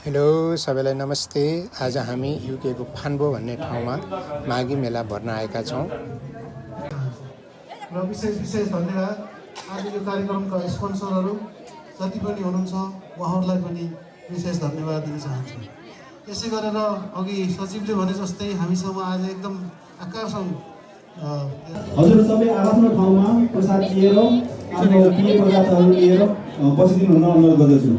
Hello सबैलाई नमस्ते। आज हामी युकेको फान्बो भन्ने ठाउँमा माघी मेला भर्न आएका छौँ र विशेष विशेष धन्यवाद आज यो कार्यक्रमका स्पोन्सरहरू जति पनि हुनुहुन्छ उहाँहरूलाई पनि विशेष धन्यवाद दिन चाहन्छु। यसै गरेर अघि सचिवले भने जस्तै हामीसँग आज एकदम आकर्षण हजुर सबै आफ्नो ठाउँमा प्रसाद लिएर आफ्नो पेय पदार्थहरू लिएर बसिदिनु हुन अनुरोध गर्दछु।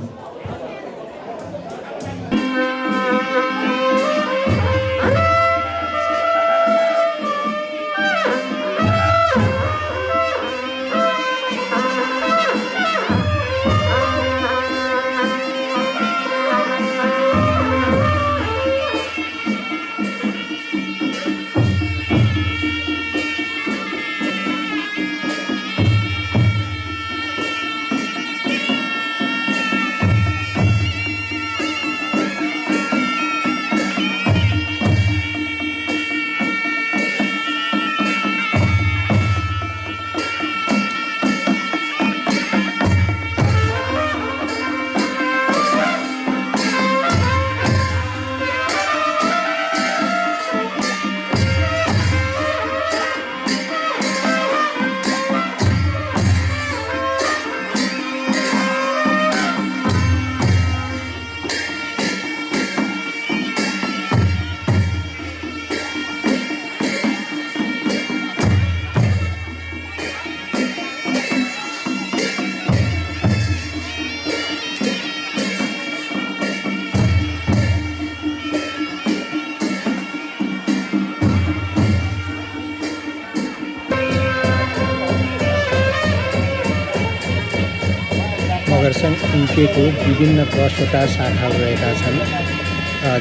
मगरसङ्घ युकेको विभिन्न 10वटा शाखाहरू रहेका छन्,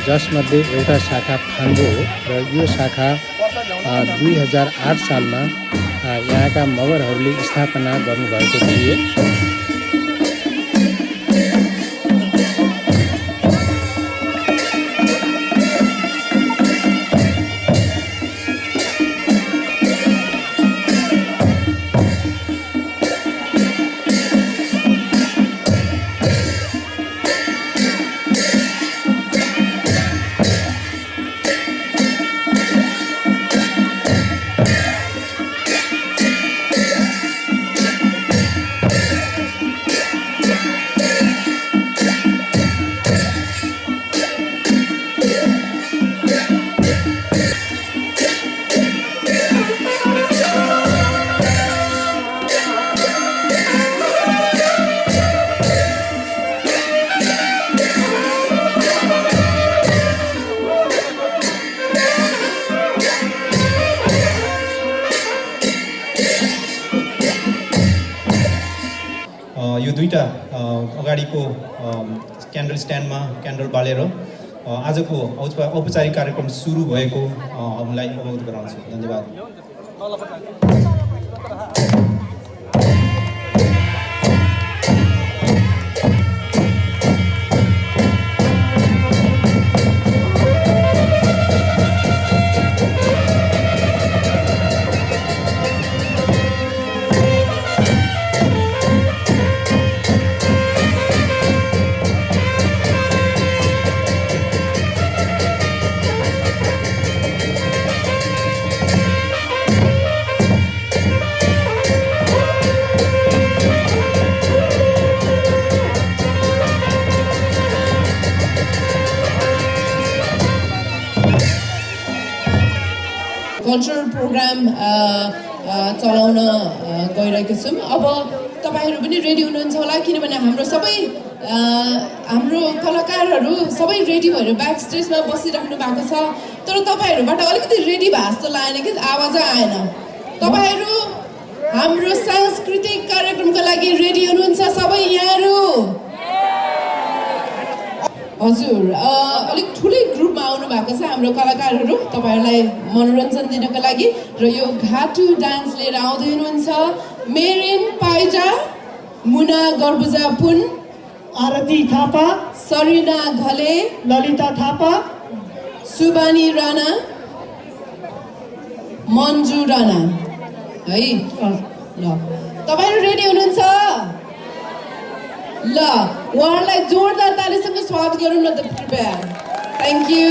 जसमध्ये एउटा शाखा फान्बो हो र यो शाखा 2008 सालमा यहाँका मगरहरूले स्थापना गर्नुभएको थियो। यो दुईटा अगाडिको क्यान्डल स्ट्यान्डमा क्यान्डल बालेर आजको औपचारिक कार्यक्रम सुरु भएको हामीलाई अवगत गराउँछु। धन्यवाद। कल्चरल प्रोग्राम चलाउन गइरहेको छौँ। अब तपाईँहरू पनि रेडी हुनुहुन्छ होला, किनभने हाम्रो कलाकारहरू सबै रेडी भएर ब्याक स्टेजमा बसिराख्नु भएको छ। तर तपाईँहरूबाट अलिकति रेडी भए जस्तो लागेन कि आवाजै आएन। तपाईँहरू हाम्रो सांस्कृतिक कार्यक्रमको लागि रेडी हुनुहुन्छ सबै यहाँहरू? हजुर, अलिक ठुलै ग्रुपमा आउनु भएको छ हाम्रो कलाकारहरू तपाईँहरूलाई मनोरञ्जन दिनको लागि, र यो घाटु डान्स लिएर आउँदै हुनुहुन्छ मेरिन पाइजा, मुना गर्बुजा पुन, आरती थापा, सरिना घले, ललिता थापा, सुबानी राणा, मन्जु राणा है। ल, तपाईँहरू रेडी हुनुहुन्छ? ल उहाँहरूलाई जोरदार तालीसँग स्वागत गरौँ न त कृपया थ्याङ्क यू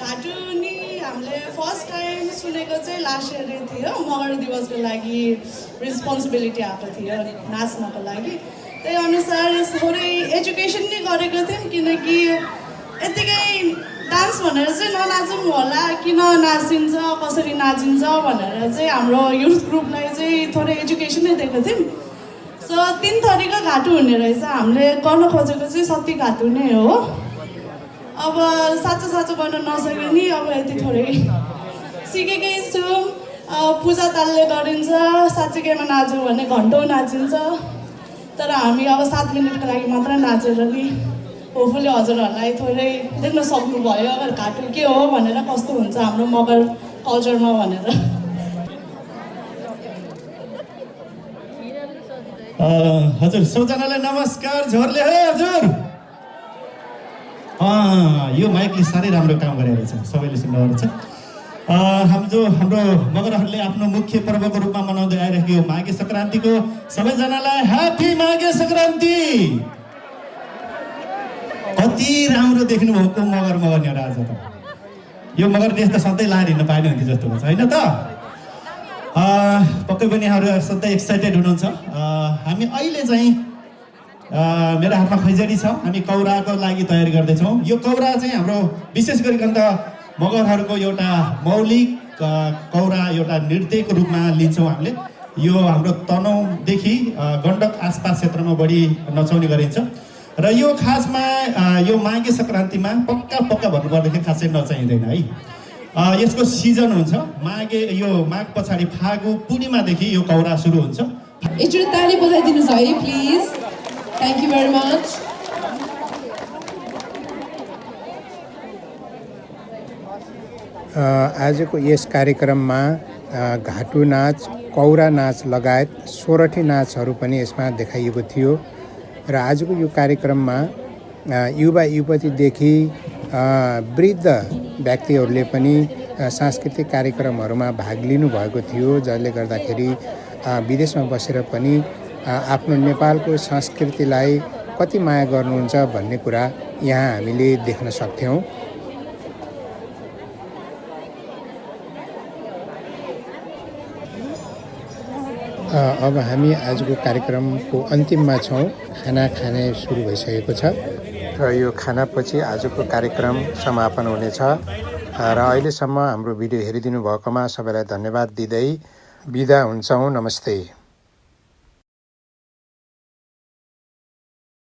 घाटु नि हामीले फर्स्ट टाइम सुनेको चाहिँ लास्ट इयर थियो मगर दिवसको लागि रेस्पोन्सिबिलिटी आएको थियो नाच्नको लागि त्यही अनुसार थोरै एजुकेसन नै गरेको थियौँ किनकि यत्तिकै डान्स भनेर चाहिँ ननाचौँ होला किन नाचिन्छ कसरी नाचिन्छ भनेर चाहिँ हाम्रो युथ ग्रुपलाई चाहिँ थोरै एजुकेसन नै दिएको थियौँ सो 3 थरीको घाटु हुने रहेछ हामीले गर्न खोजेको चाहिँ सती घाटु नै हो अब साँचो साँचो गर्न नसके नि अब यति थोरै सिकेकै छु पूजा तालले गरिन्छ साँच्चीकैमा नाच्यो भने घन्टौँ नाचिन्छ तर हामी अब 7 मिनटको लागि मात्र नाचेर नि होपफुली हजुरहरूलाई थोरै देख्न सक्नुभयो अब घाटु के हो भनेर कस्तो हुन्छ हाम्रो मगर कल्चरमा भनेर हजुर सबजनालाई नमस्कार झोरले है हजुर यो माइकले साह्रै राम्रो काम गरेको रहेछ सबैले सुन्नुभएको छ हाम्रो मगरहरूले आफ्नो मुख्य पर्वको रूपमा मनाउँदै आइरहेको माघे सङ्क्रान्तिको सबैजनालाई ह्यापी माघे सङ्क्रान्ति कति राम्रो देख्नुभएको मगरनीहरू आज त यो मगर देश त सधैँ लाएर हिँड्न पाइने हुन्थ्यो जस्तो छ होइन त पक्कै पनि यहाँहरू सधैँ एक्साइटेड हुनुहुन्छ हामी अहिले चाहिँ मेरो हातमा खैजडी छ हामी कौराको लागि तयारी गर्दैछौँ यो कौरा चाहिँ हाम्रो विशेष गरिकन त मगरहरूको एउटा मौलिक कौरा एउटा नृत्यको रूपमा लिन्छौँ हामीले यो हाम्रो तनहुँदेखि गण्डक आसपास क्षेत्रमा बढी नचाउने गरिन्छ र यो खासमा यो माघे सङ्क्रान्तिमा पक्का भन्नुपर्दाखेरि खासै नचाहिँदैन है यसको सिजन हुन्छ यो माघ पछाडि फागु पूर्णिमादेखि यो कौरा सुरु हुन्छ एकचोटि ताली बजाइदिनुहोस् है please thank you very much आजको यस कार्यक्रममा घाटु नाच कौरा नाच लगायत सोरठी नाचहरू पनि यसमा देखाइएको थियो र आजको यो कार्यक्रममा युवा युवतीदेखि वृद्ध व्यक्तिहरूले पनि सांस्कृतिक कार्यक्रमहरूमा भाग लिनुभएको थियो जसले गर्दाखेरि विदेशमा बसेर पनि आफ्नो नेपालको संस्कृतिलाई कति माया गर्नुहुन्छ भन्ने कुरा यहाँ हामीले देख्न सक्थ्यौँ अब हामी आजको कार्यक्रमको अन्तिममा छौँ खाना खाने सुरु भइसकेको छ र यो खानापछि आजको कार्यक्रम समापन हुनेछ र अहिलेसम्म हाम्रो भिडियो हेरिदिनु भएकोमा सबैलाई धन्यवाद दिँदै बिदा हुन्छौँ नमस्ते